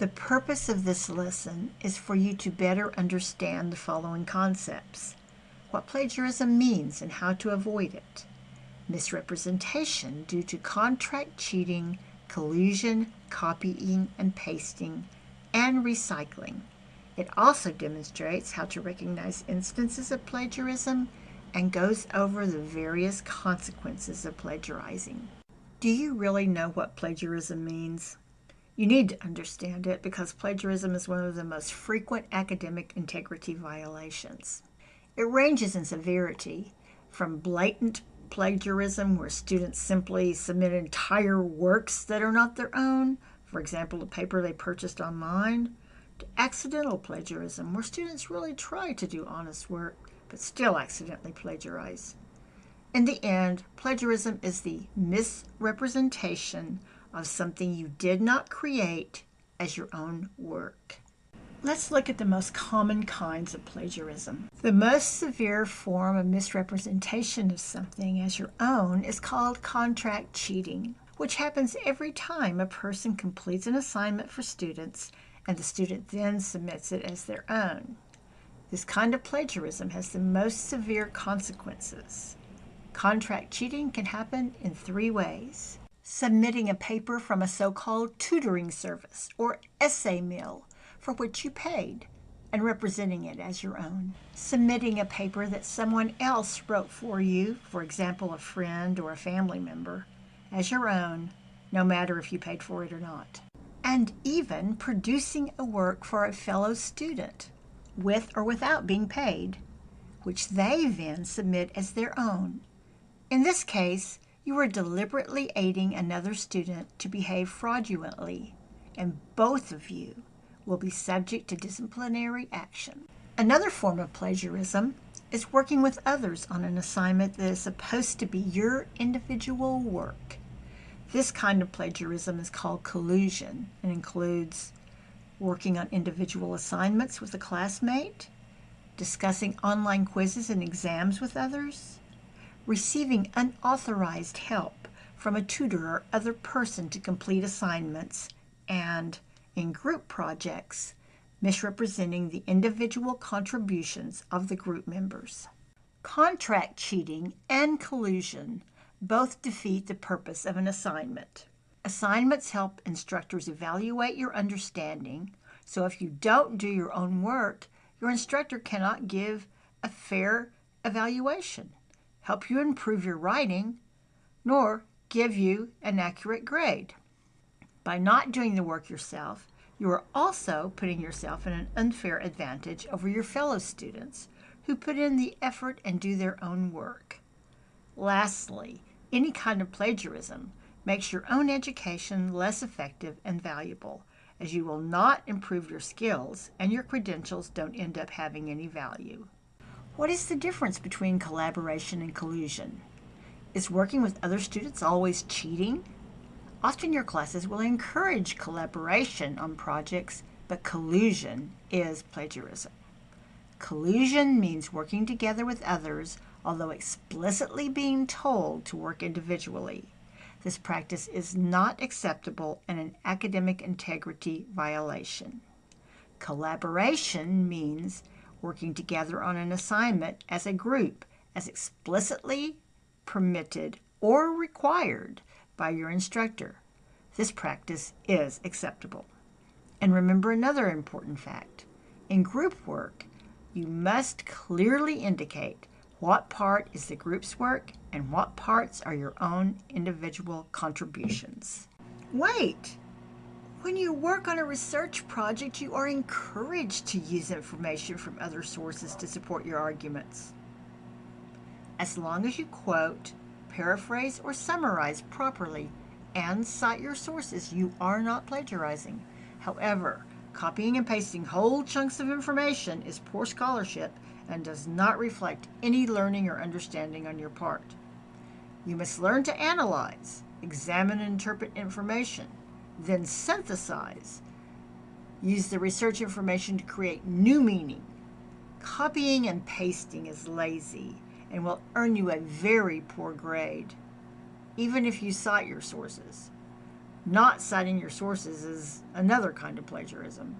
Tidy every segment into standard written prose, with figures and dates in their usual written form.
The purpose of this lesson is for you to better understand the following concepts: what plagiarism means and how to avoid it, misrepresentation due to contract cheating, collusion, copying and pasting, and recycling. It also demonstrates how to recognize instances of plagiarism and goes over the various consequences of plagiarizing. Do you really know what plagiarism means? You need to understand it because plagiarism is one of the most frequent academic integrity violations. It ranges in severity from blatant plagiarism, where students simply submit entire works that are not their own, for example, a paper they purchased online, to accidental plagiarism, where students really try to do honest work but still accidentally plagiarize. In the end, plagiarism is the misrepresentation of something you did not create as your own work. Let's look at the most common kinds of plagiarism. The most severe form of misrepresentation of something as your own is called contract cheating, which happens every time a person completes an assignment for students and the student then submits it as their own. This kind of plagiarism has the most severe consequences. Contract cheating can happen in 3 ways: submitting a paper from a so-called tutoring service or essay mill for which you paid and representing it as your own; submitting a paper that someone else wrote for you, for example, a friend or a family member, as your own, no matter if you paid for it or not; and even producing a work for a fellow student, with or without being paid, which they then submit as their own. In this case, you are deliberately aiding another student to behave fraudulently, and both of you will be subject to disciplinary action. Another form of plagiarism is working with others on an assignment that is supposed to be your individual work. This kind of plagiarism is called collusion and includes working on individual assignments with a classmate, discussing online quizzes and exams with others, receiving unauthorized help from a tutor or other person to complete assignments, and, in group projects, misrepresenting the individual contributions of the group members. Contract cheating and collusion both defeat the purpose of an assignment. Assignments help instructors evaluate your understanding, so if you don't do your own work, your instructor cannot give a fair evaluation, help you improve your writing, nor give you an accurate grade. By not doing the work yourself, you are also putting yourself in an unfair advantage over your fellow students who put in the effort and do their own work. Lastly, any kind of plagiarism makes your own education less effective and valuable, as you will not improve your skills and your credentials don't end up having any value. What is the difference between collaboration and collusion? Is working with other students always cheating? Often your classes will encourage collaboration on projects, but collusion is plagiarism. Collusion means working together with others, although explicitly being told to work individually. This practice is not acceptable and an academic integrity violation. Collaboration means working together on an assignment as a group, as explicitly permitted or required by your instructor. This practice is acceptable. And remember another important fact. In group work, you must clearly indicate what part is the group's work and what parts are your own individual contributions. Wait! When you work on a research project, you are encouraged to use information from other sources to support your arguments. As long as you quote, paraphrase, or summarize properly and cite your sources, you are not plagiarizing. However, copying and pasting whole chunks of information is poor scholarship and does not reflect any learning or understanding on your part. You must learn to analyze, examine and interpret information, then synthesize. Use the research information to create new meaning. Copying and pasting is lazy and will earn you a very poor grade, even if you cite your sources. Not citing your sources is another kind of plagiarism.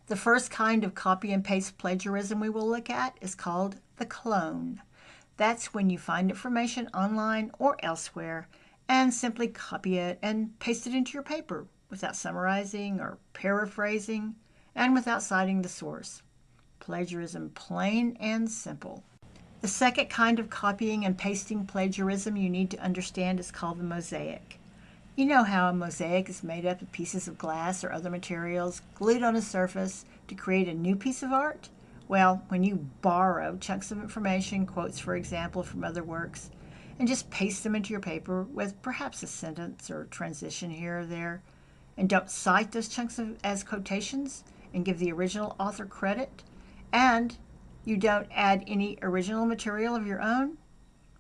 The first kind of copy and paste plagiarism we will look at is called the clone. That's when you find information online or elsewhere and simply copy it and paste it into your paper without summarizing or paraphrasing and without citing the source. Plagiarism, plain and simple. The second kind of copying and pasting plagiarism you need to understand is called the mosaic. You know how a mosaic is made up of pieces of glass or other materials glued on a surface to create a new piece of art? Well, when you borrow chunks of information, quotes for example, from other works, and just paste them into your paper with perhaps a sentence or transition here or there, and don't cite those chunks as quotations and give the original author credit, and you don't add any original material of your own,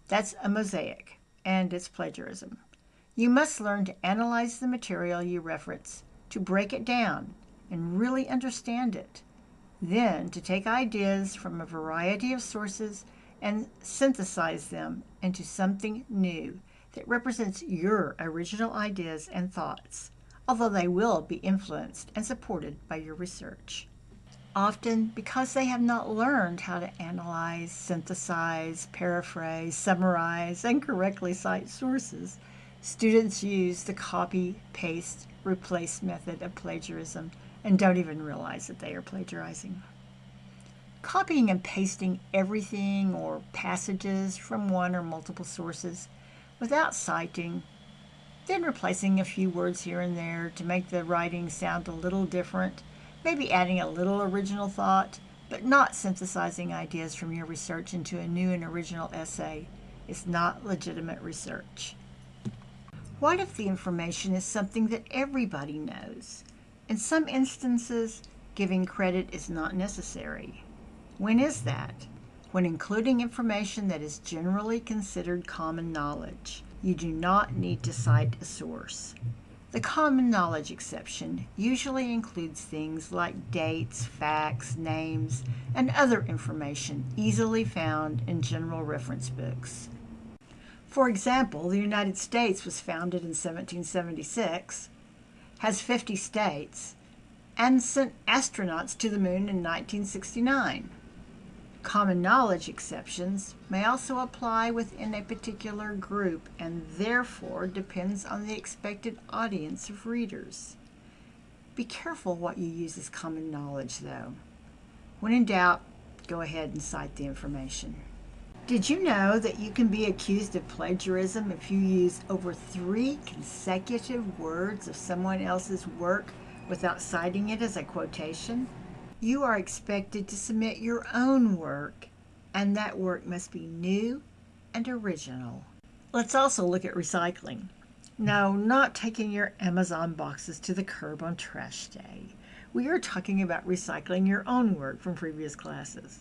that's a mosaic, and it's plagiarism. You must learn to analyze the material you reference, to break it down and really understand it. Then to take ideas from a variety of sources and synthesize them into something new that represents your original ideas and thoughts, although they will be influenced and supported by your research. Often, because they have not learned how to analyze, synthesize, paraphrase, summarize, and correctly cite sources, students use the copy, paste, replace method of plagiarism and don't even realize that they are plagiarizing. Copying and pasting everything or passages from one or multiple sources without citing, then replacing a few words here and there to make the writing sound a little different, maybe adding a little original thought, but not synthesizing ideas from your research into a new and original essay, is not legitimate research. What if the information is something that everybody knows? In some instances, giving credit is not necessary. When is that? When including information that is generally considered common knowledge. You do not need to cite a source. The common knowledge exception usually includes things like dates, facts, names, and other information easily found in general reference books. For example, the United States was founded in 1776, has 50 states, and sent astronauts to the moon in 1969. Common knowledge exceptions may also apply within a particular group and therefore depends on the expected audience of readers. Be careful what you use as common knowledge, though. When in doubt, go ahead and cite the information. Did you know that you can be accused of plagiarism if you use over 3 consecutive words of someone else's work without citing it as a quotation? You are expected to submit your own work, and that work must be new and original. Let's also look at recycling. No, not taking your Amazon boxes to the curb on trash day. We are talking about recycling your own work from previous classes.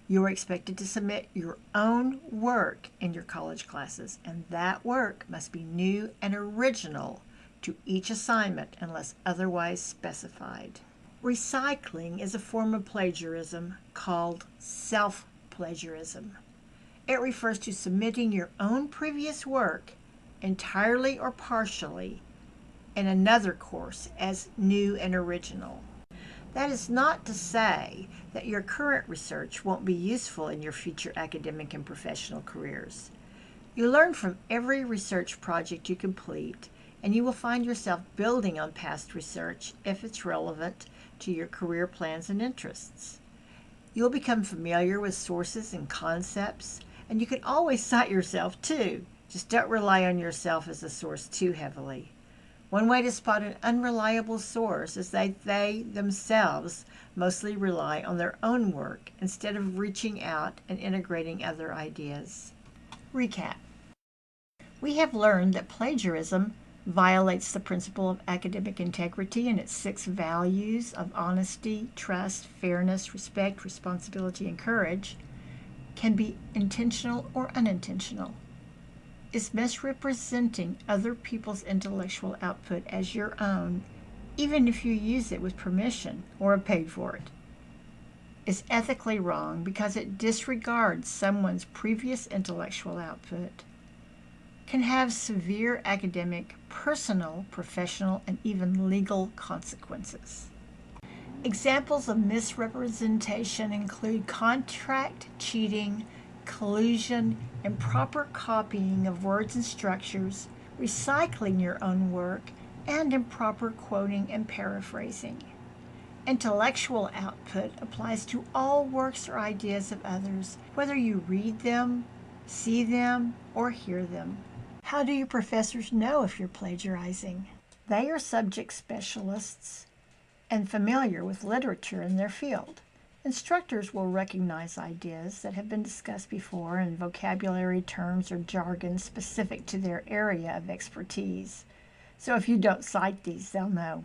You are expected to submit your own work in your college classes, and that work must be new and original to each assignment unless otherwise specified. Recycling is a form of plagiarism called self-plagiarism. It refers to submitting your own previous work, entirely or partially, in another course as new and original. That is not to say that your current research won't be useful in your future academic and professional careers. You learn from every research project you complete, and you will find yourself building on past research if it's relevant to your career plans and interests. You'll become familiar with sources and concepts, and you can always cite yourself too. Just don't rely on yourself as a source too heavily. One way to spot an unreliable source is that they themselves mostly rely on their own work instead of reaching out and integrating other ideas. Recap. We have learned that plagiarism violates the principle of academic integrity and its 6 values of honesty, trust, fairness, respect, responsibility, and courage, can be intentional or unintentional, is misrepresenting other people's intellectual output as your own, even if you use it with permission or are paid for it, is ethically wrong because it disregards someone's previous intellectual output, can have severe academic, personal, professional, and even legal consequences. Examples of misrepresentation include contract cheating, collusion, improper copying of words and structures, recycling your own work, and improper quoting and paraphrasing. Intellectual output applies to all works or ideas of others, whether you read them, see them, or hear them. How do your professors know if you're plagiarizing? They are subject specialists and familiar with literature in their field. Instructors will recognize ideas that have been discussed before in vocabulary terms or jargon specific to their area of expertise. So if you don't cite these, they'll know.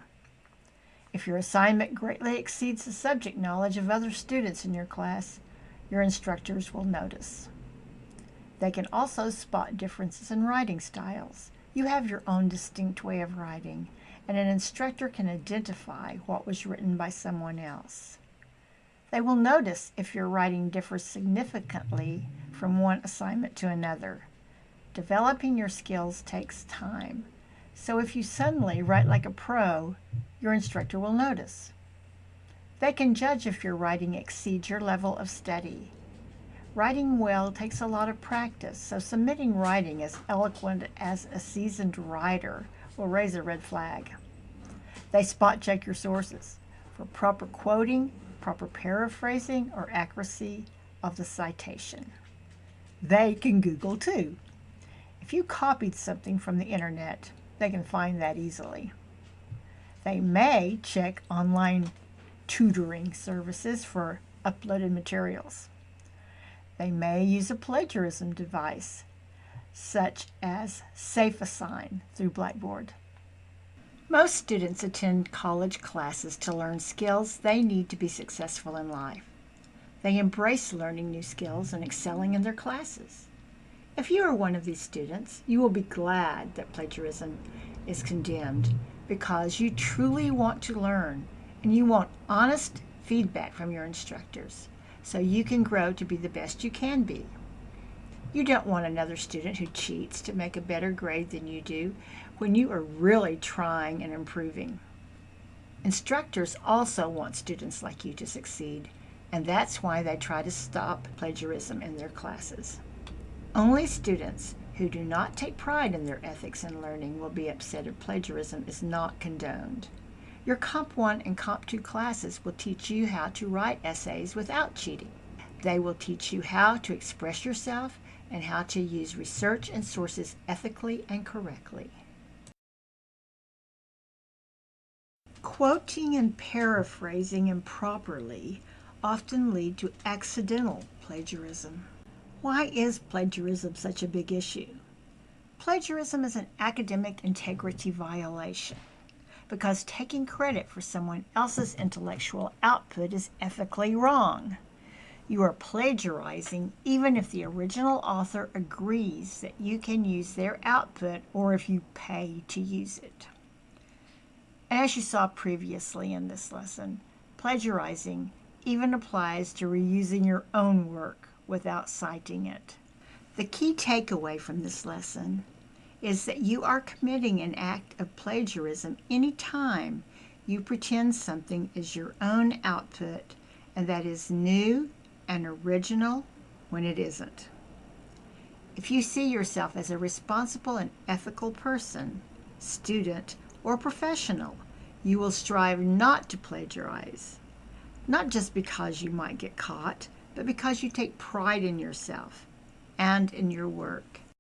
If your assignment greatly exceeds the subject knowledge of other students in your class, your instructors will notice. They can also spot differences in writing styles. You have your own distinct way of writing, and an instructor can identify what was written by someone else. They will notice if your writing differs significantly from one assignment to another. Developing your skills takes time, so if you suddenly write like a pro, your instructor will notice. They can judge if your writing exceeds your level of study. Writing well takes a lot of practice, so submitting writing as eloquent as a seasoned writer will raise a red flag. They spot check your sources for proper quoting, proper paraphrasing, or accuracy of the citation. They can Google too. If you copied something from the internet, they can find that easily. They may check online tutoring services for uploaded materials. They may use a plagiarism device, such as SafeAssign through Blackboard. Most students attend college classes to learn skills they need to be successful in life. They embrace learning new skills and excelling in their classes. If you are one of these students, you will be glad that plagiarism is condemned because you truly want to learn and you want honest feedback from your instructors so you can grow to be the best you can be. You don't want another student who cheats to make a better grade than you do when you are really trying and improving. Instructors also want students like you to succeed, and that's why they try to stop plagiarism in their classes. Only students who do not take pride in their ethics and learning will be upset if plagiarism is not condoned. Your Comp 1 and Comp 2 classes will teach you how to write essays without cheating. They will teach you how to express yourself and how to use research and sources ethically and correctly. Quoting and paraphrasing improperly often lead to accidental plagiarism. Why is plagiarism such a big issue? Plagiarism is an academic integrity violation because taking credit for someone else's intellectual output is ethically wrong. You are plagiarizing even if the original author agrees that you can use their output or if you pay to use it. As you saw previously in this lesson, plagiarizing even applies to reusing your own work without citing it. The key takeaway from this lesson is that you are committing an act of plagiarism anytime you pretend something is your own output and that is new and original when it isn't. If you see yourself as a responsible and ethical person, student, or professional, you will strive not to plagiarize, not just because you might get caught, but because you take pride in yourself and in your work.